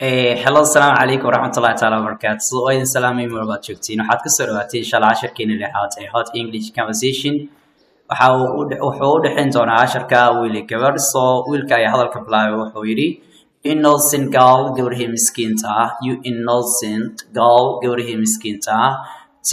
Hello, السلام عليكم ورحمة الله تعالى وبركاته. وإذن سلامي مربات شوكتين وحاد كسر واتي إن شاء الله 10 كين اللي حات hot English conversation وحاول حين تونا 10 كا ويلي كبر صو ويل كا يحضر كبلاي وحويري innocent girl قوله مسكين تا you innocent girl قوله مسكين تا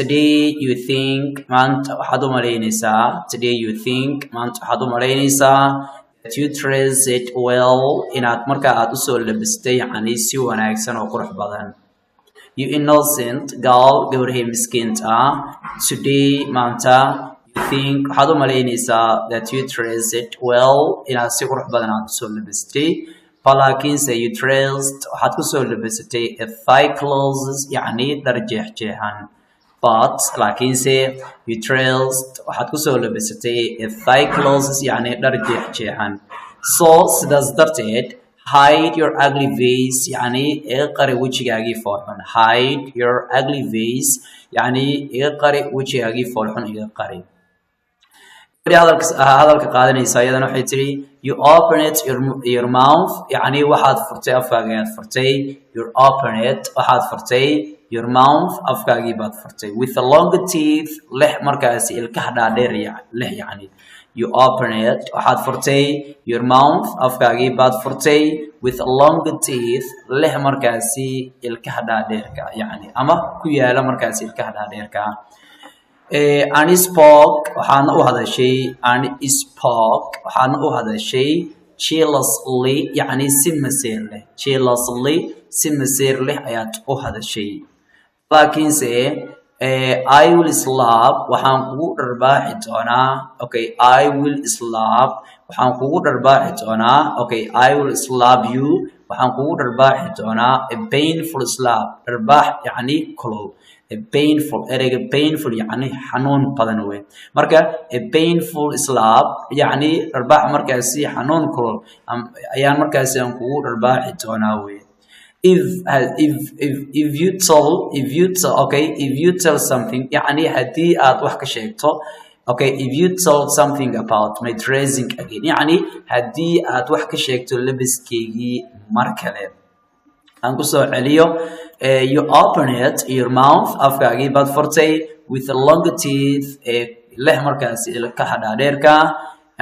today you think ما أنت حدو ملينيسا today you think ما أنت حدو ملينيسا that you dress it well inaad marka aad u soo labistay yani si wanaagsan oo qurux badan you innocent girl gabadhii miskiinta ah today maanta you think waxaad u malaynaysaa that you dress it well inaad si qurux badan aad u soo labistay laakiinse you dressed waxaad ku soo labisatay a thigh clothes yani dhar jeexjeexan but laakiinse you dressed waxaad ku soo labisatay a thigh clothes yani dhar jeexjeexan so sidaas darteed hide your ugly face yani iga qari wejigaagii foolxun hide your ugly face yani iga qari wejigaagii foolxun iga qari hadalka qaadanaysa iyadana waxay tiri you open it your mouth yani waxaad furtay afkaaga ayaad furtay you open it waxaad furtay your mouth afkaagii baad furtay with a long teeth leh markaasi ilkaha dhaadheer leh yani you open it waxaad furtay your mouth afkaagii baad furtay with a long teeth leh markaasi ilkaha dhaadheerka yani ama ku yaala markaasi ilkaha dhaadheerka and spoke waxaana u hadashay and spoke waxaana u hadashay jealously yani si masiir leh jealously si masiir leh ayaad u hadashay laakiinse I will slap waxaan kugu dharbaaxi doonaa okay I will slap waxaan kugu dharbaaxi doonaa okay I will slap you waxaan kugu dharbaaxi doonaa a painful slap dharbaax yani kulul a painful ereyga painful yani xanuun badan wey marka a painful slap yani dharbaax markaasi xanuun kulul ayaan markaasi aan kugu dharbaaxi doonaa wey if you tell something يعني hadii aad wax ka sheegto okay if you tell something about my dressing again يعني hadii aad wax ka sheegto labiskeygii mar kale aan ku soo celiyo you open it your mouth afkaagii baad furtay with a long teeth leh markaasi ilkaha dhaadheerka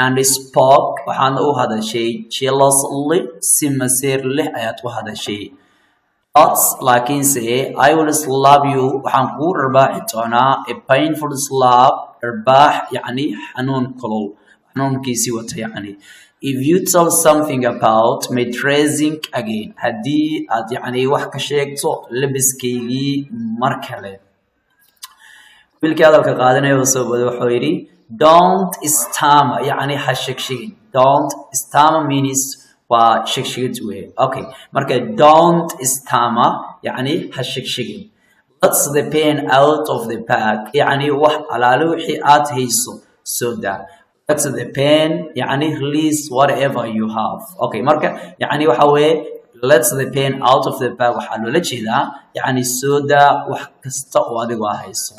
and spoke waxaana u hadashay jealously si masiir leh ayaad u hadashay laakiinse I will slap you waxaan kugu dharbaaxi doonaa a painful slap dharbaax yani xanuun kulul xanuunkiisii wata yani if you tell something about my dressing again hadii aad yani wax ka sheegto labiskeygii mar kale wiilkii hadalka qaadanaya soo bada wuxuu yidhi don't stammer yani ha sheegshegin don't stammer means waa sheegshegid wey okay marka don't stammer yani ha sheegshegin let's the pen out of the bag yani wax alaalo wixii aad hayso soo daa let's the pen yani release whatever you have okay marka yani waxa weeye let's the pen out of the bag waxaa loola jeedaa yani soo daa wax kasta oo adigu hayso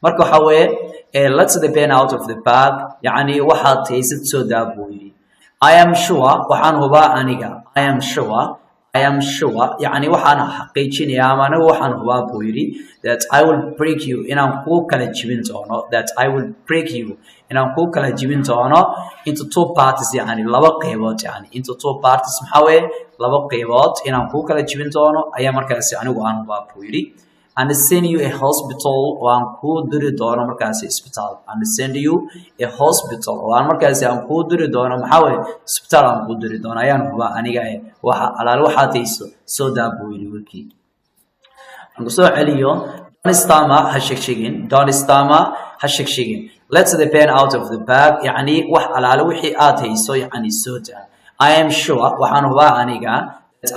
marka waxa weeye let's the pen out of the bag yani waxaad haysid soo daa buu yidhi I am sure waxaan hubaa aniga I am sure yani waxaan xaqiijinayaa ama anigu waxaan hubaa buu yidhi that I will break you inaan kuu kala jibin doono that I will break you inaan kuu kala jibin doono into two parties yani laba qaybood yani into two parties maxaa weeye laba qaybood inaan kuu kala jibin doono ayaa markaasi anigu aan hubaa buu yidhi and send you a hospital waan kuu diri doono markaasi isbitaal and send you a hospital waan markaasi aan kuu diri doono maxaa weeye isbitaal aan kuu diri doono ayaan hubaa aniga waxa alaal waxaad hayso soo daa buu yidhi wiilkii aan ku soo celiyo don't stammer ha sheegshegin let's the pen out of the bag yani wax alaal wixii aad hayso yani soo daa I am sure waxaan hubaa aniga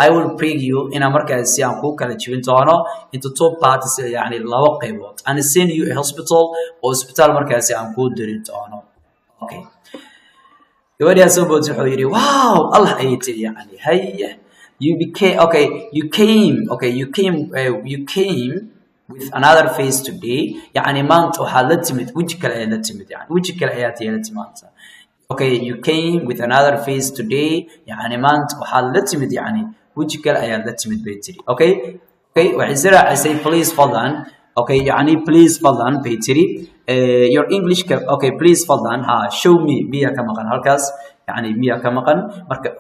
I will break you ina markaasi aan ku kala jibin doono into two parties yani laba qaybood and send you a hospital oo hospital markaasi aan ku diri doono okay gabadha soo bood wuxuu yiri wow Allah ay tiri yani hayya you came with another face today yani maanta waxaad la timid weji kale ayaad la timid yani weji kale ayaad yeelatay maanta okay you came with another face today يعني maanta waxaad la timid yani وجه كلا أيام لا تمد بيتري أوكي وعزرا I say please فضلا أوكي يعني please فضلا بيتري your English أوكي please فضلا ها show me بيا كما قال هالكاس يعني بيا كما قال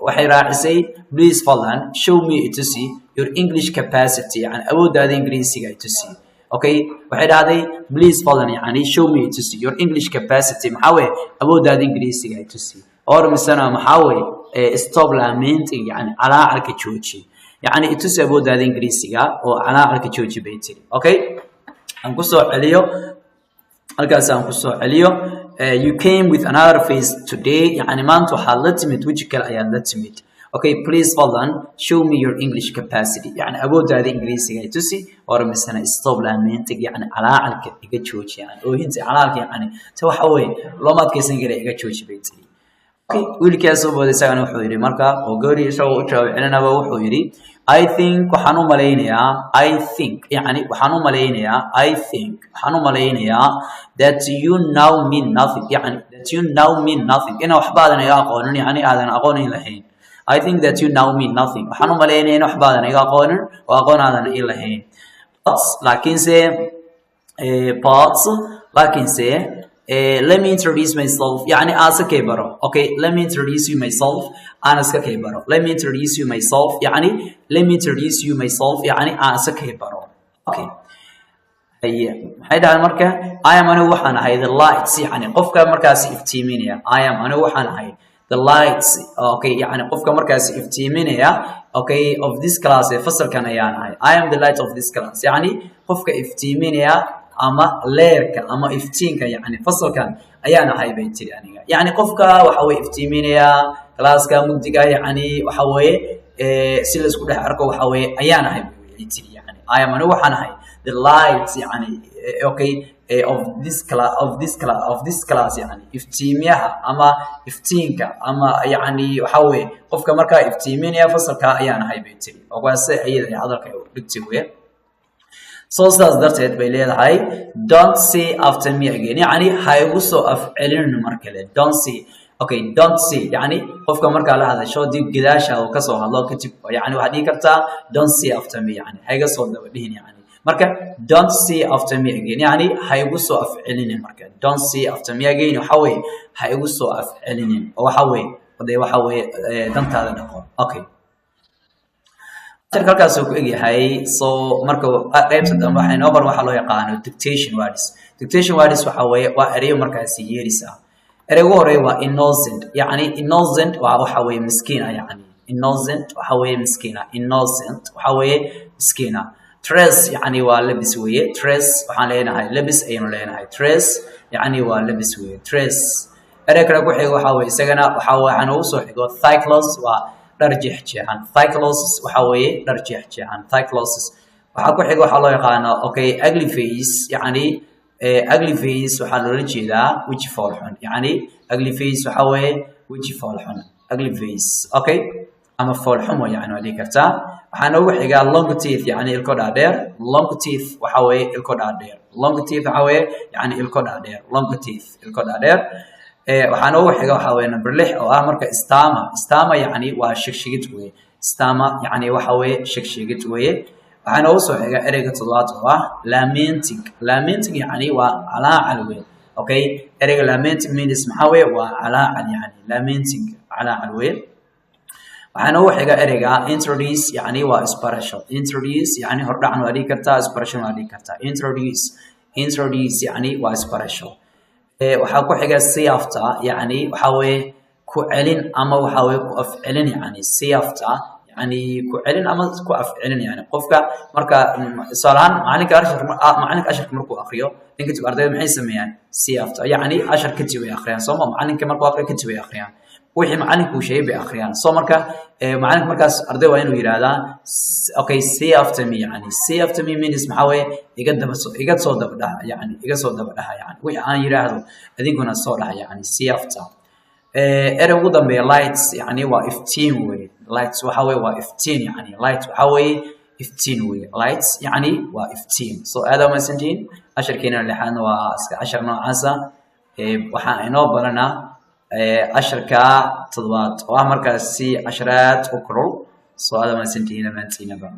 وحيرا I say please فضلا show me to see your English capacity يعني أود هذا إنجليزي to see أوكي وحيرا هذا please فضلا يعني show me to see your English capacity محاوي أود هذا إنجليزي to see أو مثلا محاوي stop lamenting يعني على عرك تشوشي يعني itusi أود هذا إنجليزي أو على عرك تشوشي بيتري أوكي أنقصه عليه halkaas aan ku soo celiyo you came with another face today يعني maanta waxaad la timid waji kale ayaad la timid okay please fadlan show me your English capacity يعني awooddaada ingiriisiga ay tusi oo misana stop lamenting يعني calaacalka iga jooji yani oo hinta calaalka yani ta waxa weeye looma adkaysan kara iga jooji bay tiri okay wiilkaas oo booday isagana wuxuu yiri marka oo goori isagoo u jawaab celinaba wuxuu yiri I think waxaan u maleynayaa yani waxaan u maleynayaa that you now mean nothing yani that you now mean nothing ina waxbaadan iga aqoonin yani aadan aqoonin lahayn I think that you now mean nothing waxaan u maleynayaa in waxbaadan iga aqoonin oo aqoon aadan ii lahayn laakiinse let me introduce myself يعني أنا كبره okay let me introduce you myself أنا كبره let me introduce you myself يعني let me introduce you myself يعني أنا كبره okay هيدا المركة I am أنا وحنا هاي the lights يعني قفك مركز افتيمينيا I am أنا وحنا هاي the lights okay يعني قفك مركز افتيمينيا okay of this class فصل كان يعني هاي I am the light of this class يعني قفك افتيمينيا أما ليرك أما إفتينك يعني فصل كان أيانا هاي بيتري يعني قفك وحوي إفتيمينيا كلاس كان مدقة يعني وحوي سيلس كله حركة وحوي أيانا هاي بيتري يعني I am أنا وحنا هاي the lights يعني okay of this class يعني إفتيميها أما إفتينك أما يعني وحوي قفك مركا إفتيمينيا فصل كان أيانا هاي بيتري وقاسي أيضا هذا بيتري So darteed bay leedahay don't say after me again يعني haygu soo afcelin markale don't say okay don't say يعني qofka marka la hadasho dib gidaasha oo ka soo hadlo kadib yani waxa dhigi kartaa don't say after me yani hayga soo daba dhihin yani marka don't say after me again yani haygu soo afcelin marka don't say after me again waxa way haygu soo afcelin waxa way dantaada dhaqo okay halkaas uu ku egyahay so marka qaybta dambe waxay noo bar waxa loo yaqaan dictation words waxa weeye waa ereyo markaas yeerisa ereygu hore waa innocent yani innocent waxa weeye miskiina yani innocent waxa weeye miskiina stress yani waa labis weeye stress waxaan leenahay labis aynu leenahay stress yani waa labis weeye stress erey kale ku xigo waxa weeye isagana waxaan ugu soo xigo cyclos waa darjih jeexan cyclosis waxa weeye darjih jeexan cyclosis waxa ku xiga waxa loo yaqaan okay ugly face yani ugly face waxa loo jeedaa weji foolxun yani ugly face waxa weeye weji foolxun ugly face okay ama foolxun yani wadi kartaa waxaan ugu xiga long teeth yani ilko dhaadheer long teeth waxa weeye ilko dhaadheer long teeth waxa weeye yani ilko dhaadheer long teeth ilko dhaadheer waxaan ugu xiga waxa weeye number 6 oo ah marka stama yani waa shigshigid weeye stama yani waxa weeye shigshigid weeye waxaan ugu soo xiga ereyga toddobaad oo ah lamenting yani waa calaacal weeye okay ereyga lamenting means maxaa weeye waa calaacal yani lamenting calaacal weeye waxaan ugu xiga ereyga introduce yani waa isbarasho introduce yani hordhacan waa dhigi kartaa isbarasho waa dhigi kartaa introduce yani waa isbarasho waxa ku xiga see after yani waxa weeye ku celin ama waxa weeye ku afcelin yani see after yani ku celin ama ku afcelin yani qofka marka salaam maalinka ashar markuu akhriyo ninka tib ardayda maxay sameeyaan see after yani ashar kadib ay akhriyaan soo maalinka markuu akhriyo kadib ay akhriyaan wixii macalinku sheegay bay akhriyaan soo marka macalinku markaas arday waa inuu yiraahdaa okay see after me yani see after me means maxaa weeye iga soo daba dhaha yani wixii aan yiraahdo adiguna soo dhaha yani see after erey ugu dambeeya lights yani waa iftiin weeye lights waxa weeye waa iftiin yani light waxa weeye iftiin weeye lights yani waa iftiin so aad ma sanjiin asharkeena lixaadna waa iska ashar noocaasa waxaan inoo baranaa asharka toddobaad oo ah markaasi asharaad u kulul سؤال ما سنتين ما نسينا بقى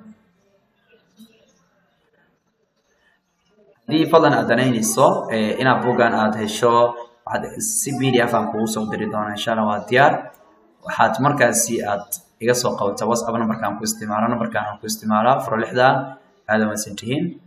دي فضلا أدنين الصو إنا بوجان هالشو عاد سبيدي أفهم كوسو دريدون إن شاء الله واتيار وحات مركز سيئات إيجا سو قوة واتساب نمبر كان كو استعماله نمبر كان كو استعماله فرو لحدا هذا ما سنتين